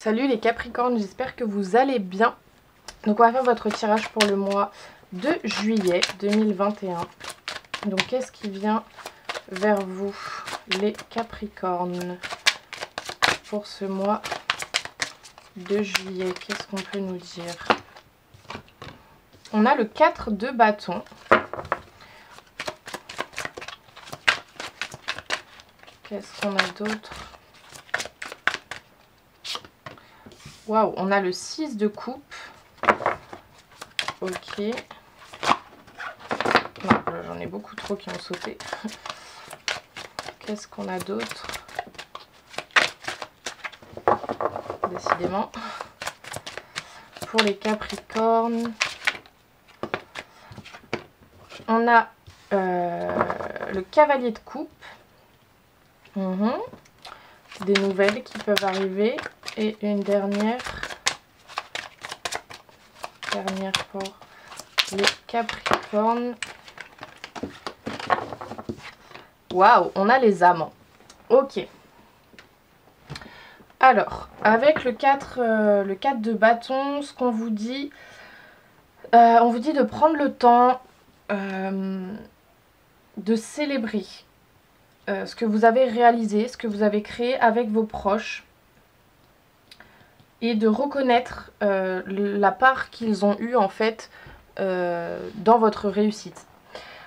Salut les Capricornes, j'espère que vous allez bien. Donc on va faire votre tirage pour le mois de juillet 2021. Donc qu'est-ce qui vient vers vous les Capricornes pour ce mois de juillet? Qu'est-ce qu'on peut nous dire? On a le 4 de bâton. Qu'est-ce qu'on a d'autre? Waouh, on a le 6 de coupe. Ok. Non, j'en ai beaucoup trop qui ont sauté. Qu'est-ce qu'on a d'autre? Décidément. Pour les Capricornes, on a le cavalier de coupe. Des nouvelles qui peuvent arriver. Et une dernière pour les Capricornes. Waouh, on a les amants. Ok. Alors, avec le 4 de bâton, ce qu'on vous dit, on vous dit de prendre le temps de célébrer ce que vous avez réalisé, ce que vous avez créé avec vos proches. Et de reconnaître la part qu'ils ont eue en fait dans votre réussite.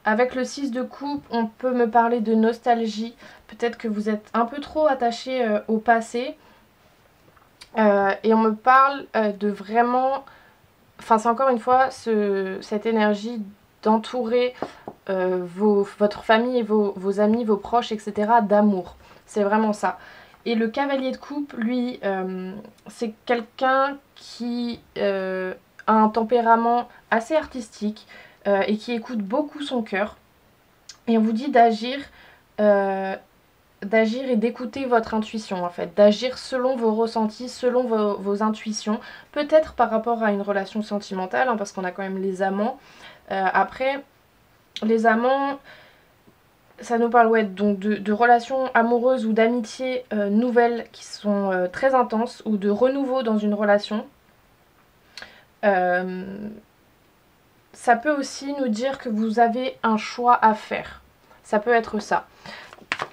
Avec le 6 de coupe, on peut me parler de nostalgie. Peut-être que vous êtes un peu trop attaché au passé. Et on me parle de vraiment... Enfin, c'est encore une fois cette énergie d'entourer votre famille et vos amis, vos proches, etc. d'amour. C'est vraiment ça. Et le cavalier de coupe, lui, c'est quelqu'un qui a un tempérament assez artistique et qui écoute beaucoup son cœur. Et on vous dit d'agir et d'écouter votre intuition en fait. D'agir selon vos ressentis, selon vos intuitions. Peut-être par rapport à une relation sentimentale, hein, parce qu'on a quand même les amants. Après, les amants... Ça nous parle ouais, donc de relations amoureuses ou d'amitiés nouvelles qui sont très intenses ou de renouveau dans une relation. Ça peut aussi nous dire que vous avez un choix à faire. Ça peut être ça.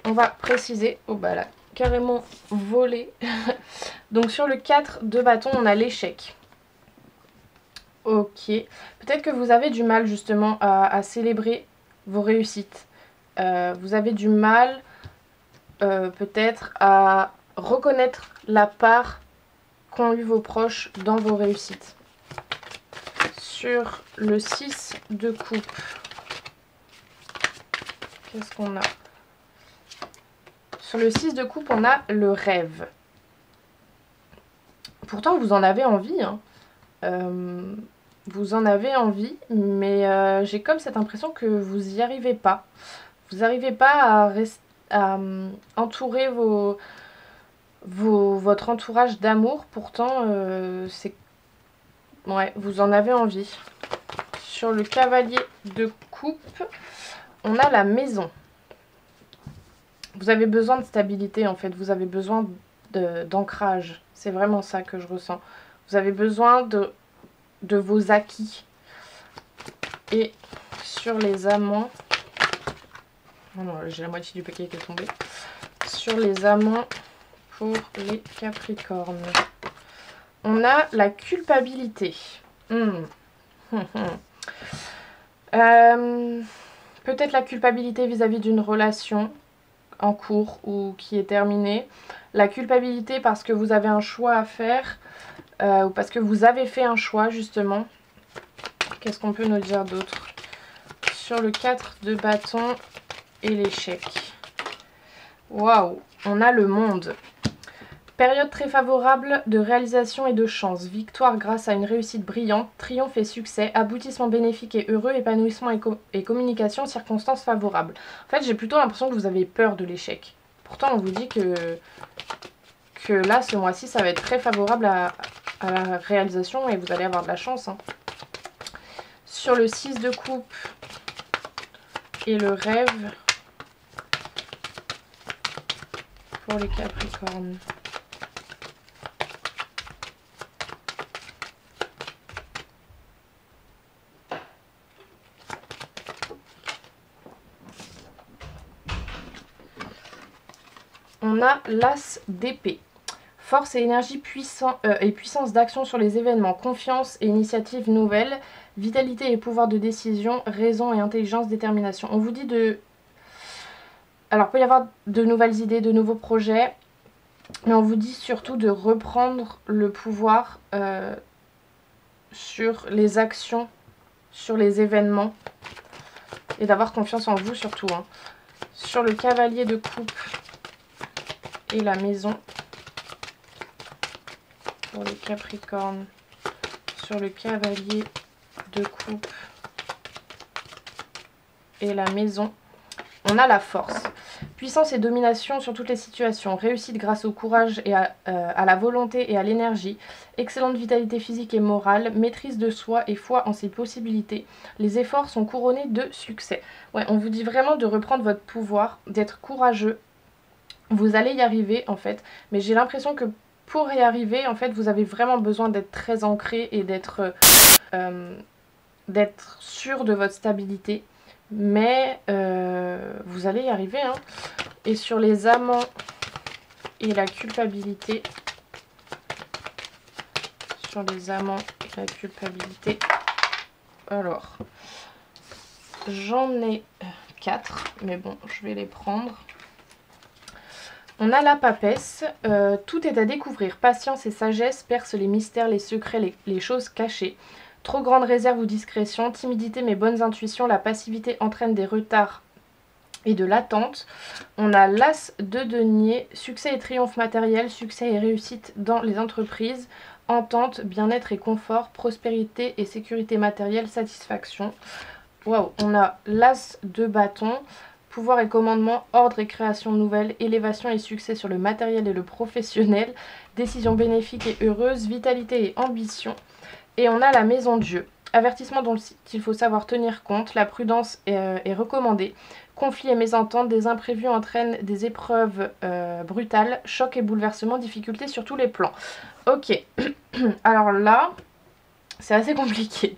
On va préciser. Oh bah là, carrément volé. Donc sur le 4 de bâton, on a l'échec. Ok. Peut-être que vous avez du mal justement à célébrer vos réussites. Vous avez du mal peut-être à reconnaître la part qu'ont eu vos proches dans vos réussites. Sur le 6 de coupe, qu'est-ce qu'on a? Sur le 6 de coupe, on a le rêve. Pourtant, vous en avez envie, hein. Vous en avez envie, mais j'ai comme cette impression que vous n'y arrivez pas. Vous n'arrivez pas à entourer votre entourage d'amour. Pourtant, ouais, vous en avez envie. Sur le cavalier de coupe, on a la maison. Vous avez besoin de stabilité en fait. Vous avez besoin d'ancrage. C'est vraiment ça que je ressens. Vous avez besoin de vos acquis. Et sur les amants... Oh non, j'ai la moitié du paquet qui est tombé. Sur les amants pour les Capricornes. On a la culpabilité. Peut-être la culpabilité vis-à-vis d'une relation en cours ou qui est terminée. La culpabilité parce que vous avez un choix à faire ou parce que vous avez fait un choix justement. Qu'est-ce qu'on peut nous dire d'autre? Sur le 4 de bâton... et l'échec. Waouh, on a le monde. Période très favorable de réalisation et de chance. Victoire grâce à une réussite brillante. Triomphe et succès. Aboutissement bénéfique et heureux. Épanouissement et communication. Circonstances favorables. En fait, j'ai plutôt l'impression que vous avez peur de l'échec. Pourtant, on vous dit que là, ce mois-ci, ça va être très favorable à la réalisation et vous allez avoir de la chance. Hein. Sur le 6 de coupe et le rêve... pour les Capricornes. on a l'As d'épée. Force et énergie et puissance d'action sur les événements, confiance et initiative nouvelle, vitalité et pouvoir de décision, raison et intelligence, détermination. On vous dit de... Alors, il peut y avoir de nouvelles idées, de nouveaux projets, mais on vous dit surtout de reprendre le pouvoir sur les actions, sur les événements, et d'avoir confiance en vous surtout. Hein. Sur le cavalier de coupe et la maison, pour les Capricornes, sur le cavalier de coupe et la maison, on a la force. Puissance et domination sur toutes les situations, réussite grâce au courage et à la volonté et à l'énergie, excellente vitalité physique et morale, maîtrise de soi et foi en ses possibilités. Les efforts sont couronnés de succès. Ouais, on vous dit vraiment de reprendre votre pouvoir, d'être courageux. Vous allez y arriver en fait, mais j'ai l'impression que pour y arriver, en fait, vous avez vraiment besoin d'être très ancré et d'être sûr de votre stabilité. Mais vous allez y arriver. Hein. Et sur les amants et la culpabilité. Sur les amants et la culpabilité. Alors, j'en ai 4. Mais bon, je vais les prendre. On a la papesse, tout est à découvrir, patience et sagesse percent les mystères, les secrets, les choses cachées. Trop grande réserve ou discrétion, timidité mais bonnes intuitions, la passivité entraîne des retards et de l'attente. On a l'as de denier, succès et triomphe matériel, succès et réussite dans les entreprises, entente, bien-être et confort, prospérité et sécurité matérielle, satisfaction. Waouh, on a l'as de bâton. Pouvoir et commandement, ordre et création nouvelle, élévation et succès sur le matériel et le professionnel, décision bénéfique et heureuse, vitalité et ambition. Et on a la maison Dieu. Avertissement dont il faut savoir tenir compte, la prudence est recommandée. Conflits et mésententes, des imprévus entraînent des épreuves brutales, chocs et bouleversements, difficultés sur tous les plans. Ok, alors là, c'est assez compliqué.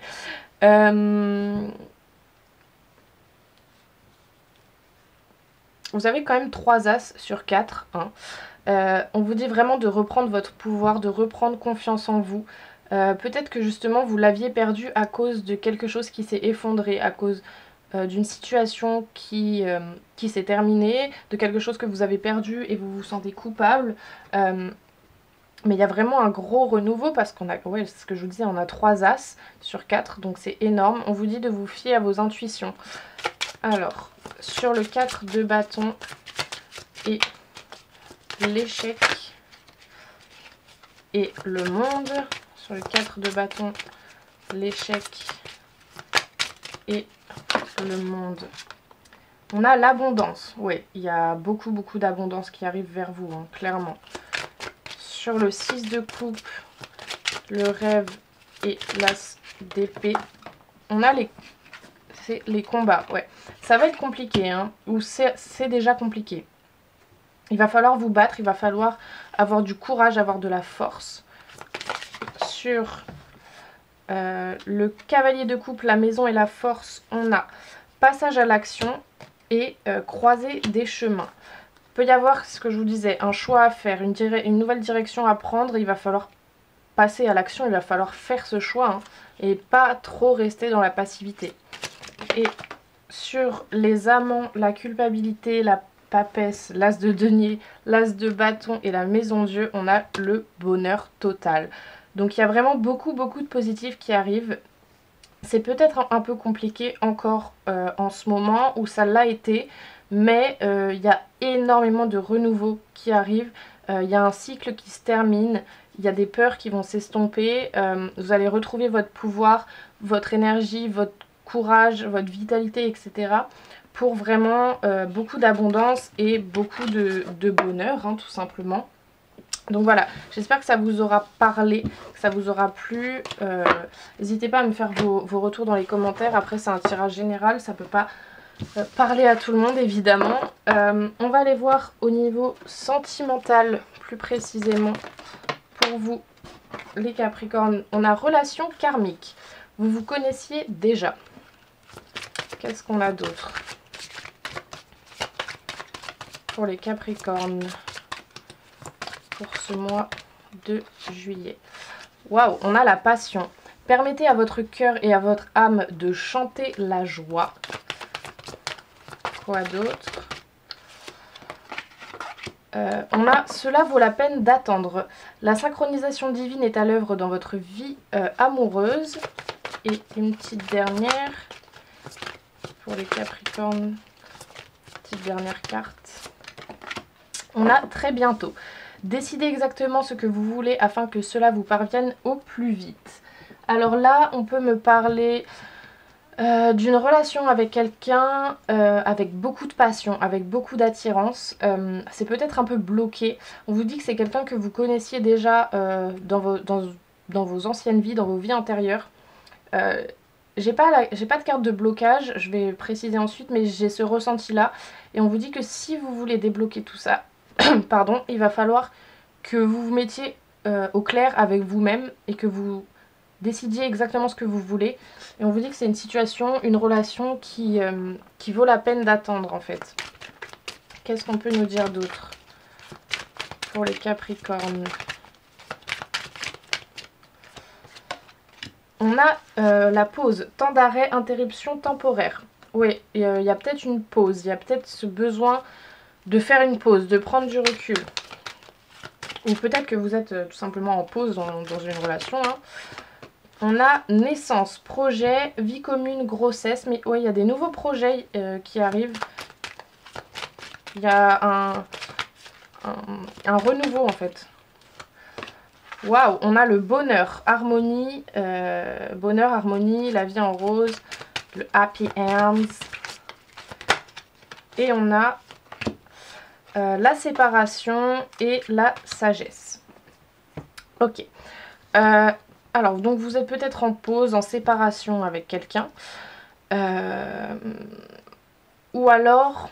Vous avez quand même 3 as sur 4. Hein. On vous dit vraiment de reprendre votre pouvoir, de reprendre confiance en vous. Peut-être que justement vous l'aviez perdu à cause de quelque chose qui s'est effondré, à cause d'une situation qui s'est terminée, de quelque chose que vous avez perdu et vous vous sentez coupable. Mais il y a vraiment un gros renouveau parce qu'on a, ouais, c'est ce que je vous disais, on a 3 as sur 4, donc c'est énorme. On vous dit de vous fier à vos intuitions. Alors, sur le 4 de bâton et l'échec et le monde. Sur le 4 de bâton, l'échec et le monde. On a l'abondance. Oui, il y a beaucoup d'abondance qui arrive vers vous, hein, clairement. Sur le 6 de coupe, le rêve et l'as d'épée. On a les combats, ouais. Ça va être compliqué, hein, ou c'est déjà compliqué. Il va falloir vous battre, il va falloir avoir du courage, avoir de la force. Sur le cavalier de coupe, la maison et la force, on a passage à l'action et croiser des chemins. Il peut y avoir, ce que je vous disais, un choix à faire, une nouvelle direction à prendre. Il va falloir passer à l'action, il va falloir faire ce choix, hein, et pas trop rester dans la passivité. Et sur les amants, la culpabilité, la papesse, l'as de denier, l'as de bâton et la maison Dieu, on a le bonheur total. Donc il y a vraiment beaucoup de positifs qui arrivent. C'est peut-être un peu compliqué encore en ce moment où ça l'a été, mais il y a énormément de renouveau qui arrive. Il y a un cycle qui se termine, il y a des peurs qui vont s'estomper. Vous allez retrouver votre pouvoir, votre énergie, votre courage, votre vitalité, etc. pour vraiment beaucoup d'abondance et beaucoup de bonheur, hein, tout simplement. Donc voilà, j'espère que ça vous aura parlé, que ça vous aura plu. N'hésitez pas à me faire vos retours dans les commentaires. Après, c'est un tirage général, ça ne peut pas parler à tout le monde, évidemment. On va aller voir au niveau sentimental, plus précisément, pour vous, les Capricornes. On a relation karmique. Vous vous connaissiez déjà. Qu'est-ce qu'on a d'autre pour les Capricornes? pour ce mois de juillet. Waouh, on a la passion. Permettez à votre cœur et à votre âme de chanter la joie. Quoi d'autre? On a « Cela vaut la peine d'attendre ». La synchronisation divine est à l'œuvre dans votre vie amoureuse. Et une petite dernière pour les Capricornes. Petite dernière carte. On a « Très bientôt ». Décidez exactement ce que vous voulez afin que cela vous parvienne au plus vite. Alors là, on peut me parler d'une relation avec quelqu'un avec beaucoup de passion, avec beaucoup d'attirance. C'est peut-être un peu bloqué. On vous dit que c'est quelqu'un que vous connaissiez déjà dans vos anciennes vies, dans vos vies antérieures. J'ai pas de carte de blocage, je vais préciser ensuite, mais j'ai ce ressenti-là. Et on vous dit que si vous voulez débloquer tout ça, pardon, il va falloir que vous vous mettiez au clair avec vous-même et que vous décidiez exactement ce que vous voulez. Et on vous dit que c'est une situation, une relation qui vaut la peine d'attendre en fait. Qu'est-ce qu'on peut nous dire d'autre pour les Capricornes? On a la pause, temps d'arrêt, interruption temporaire. Oui, il y a peut-être une pause, il y a peut-être ce besoin de faire une pause, de prendre du recul. Ou peut-être que vous êtes tout simplement en pause dans une relation. Hein. On a naissance, projet, vie commune, grossesse. Mais oui, il y a des nouveaux projets qui arrivent. Il y a un renouveau en fait. Waouh, on a le bonheur, harmonie, la vie en rose, le happy ends. Et on a la séparation et la sagesse. Ok. Alors, donc vous êtes peut-être en pause, en séparation avec quelqu'un. Ou alors,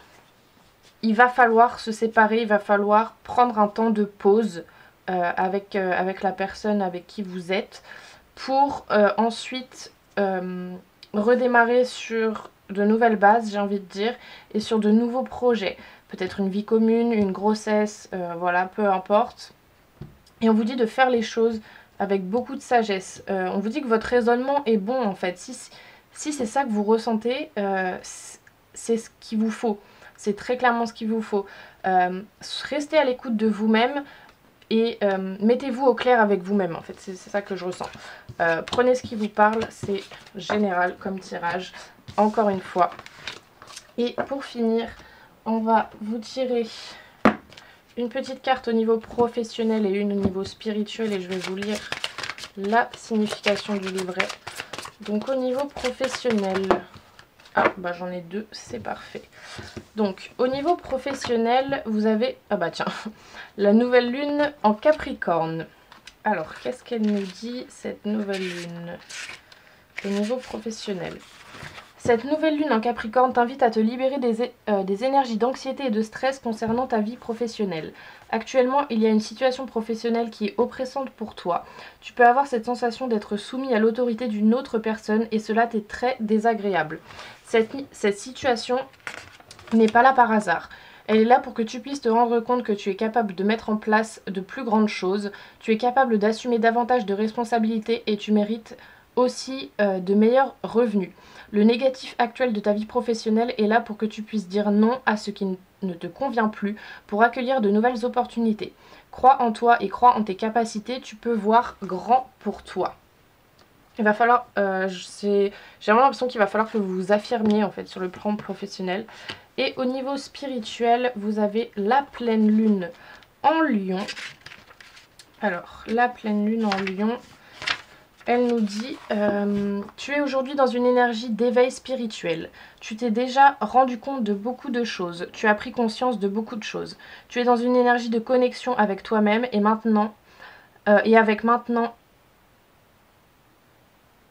il va falloir se séparer, il va falloir prendre un temps de pause avec la personne avec qui vous êtes pour ensuite redémarrer sur de nouvelles bases, j'ai envie de dire, et sur de nouveaux projets. Peut-être une vie commune, une grossesse, voilà, peu importe. Et on vous dit de faire les choses avec beaucoup de sagesse. On vous dit que votre raisonnement est bon en fait. Si c'est ça que vous ressentez, c'est ce qu'il vous faut. C'est très clairement ce qu'il vous faut. Restez à l'écoute de vous-même et mettez-vous au clair avec vous-même en fait. C'est ça que je ressens. Prenez ce qui vous parle, c'est général comme tirage, encore une fois. Et pour finir, on va vous tirer une petite carte au niveau professionnel et une au niveau spirituel et je vais vous lire la signification du livret. Donc au niveau professionnel, ah bah j'en ai deux, c'est parfait. Donc au niveau professionnel, vous avez, ah bah tiens, la nouvelle lune en Capricorne. Alors qu'est-ce qu'elle nous dit cette nouvelle lune au niveau professionnel? Cette nouvelle lune en Capricorne t'invite à te libérer des énergies d'anxiété et de stress concernant ta vie professionnelle. Actuellement, il y a une situation professionnelle qui est oppressante pour toi. Tu peux avoir cette sensation d'être soumis à l'autorité d'une autre personne et cela t'est très désagréable. Cette situation n'est pas là par hasard. Elle est là pour que tu puisses te rendre compte que tu es capable de mettre en place de plus grandes choses. Tu es capable d'assumer davantage de responsabilités et tu mérites aussi de meilleurs revenus. Le négatif actuel de ta vie professionnelle est là pour que tu puisses dire non à ce qui ne te convient plus, pour accueillir de nouvelles opportunités. Crois en toi et crois en tes capacités, tu peux voir grand pour toi. Il va falloir, j'ai vraiment l'impression qu'il va falloir que vous vous affirmiez en fait sur le plan professionnel. Et au niveau spirituel, vous avez la pleine lune en Lion. Alors, la pleine lune en Lion, elle nous dit tu es aujourd'hui dans une énergie d'éveil spirituel. Tu t'es déjà rendu compte de beaucoup de choses. Tu as pris conscience de beaucoup de choses. Tu es dans une énergie de connexion avec toi-même et maintenant,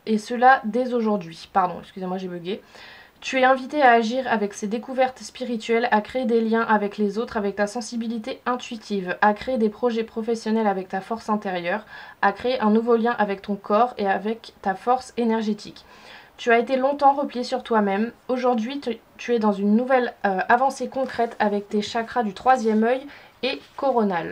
et cela dès aujourd'hui. Pardon, excusez-moi, j'ai bugué. Tu es invité à agir avec ces découvertes spirituelles, à créer des liens avec les autres, avec ta sensibilité intuitive, à créer des projets professionnels avec ta force intérieure, à créer un nouveau lien avec ton corps et avec ta force énergétique. Tu as été longtemps replié sur toi-même. Aujourd'hui, tu es dans une nouvelle avancée concrète avec tes chakras du troisième œil et coronal.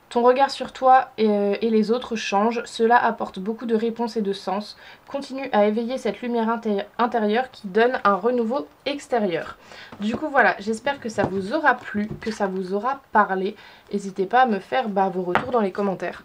Ton regard sur toi et les autres change, cela apporte beaucoup de réponses et de sens. Continue à éveiller cette lumière intérieure qui donne un renouveau extérieur. Du coup voilà, j'espère que ça vous aura plu, que ça vous aura parlé. N'hésitez pas à me faire vos retours dans les commentaires.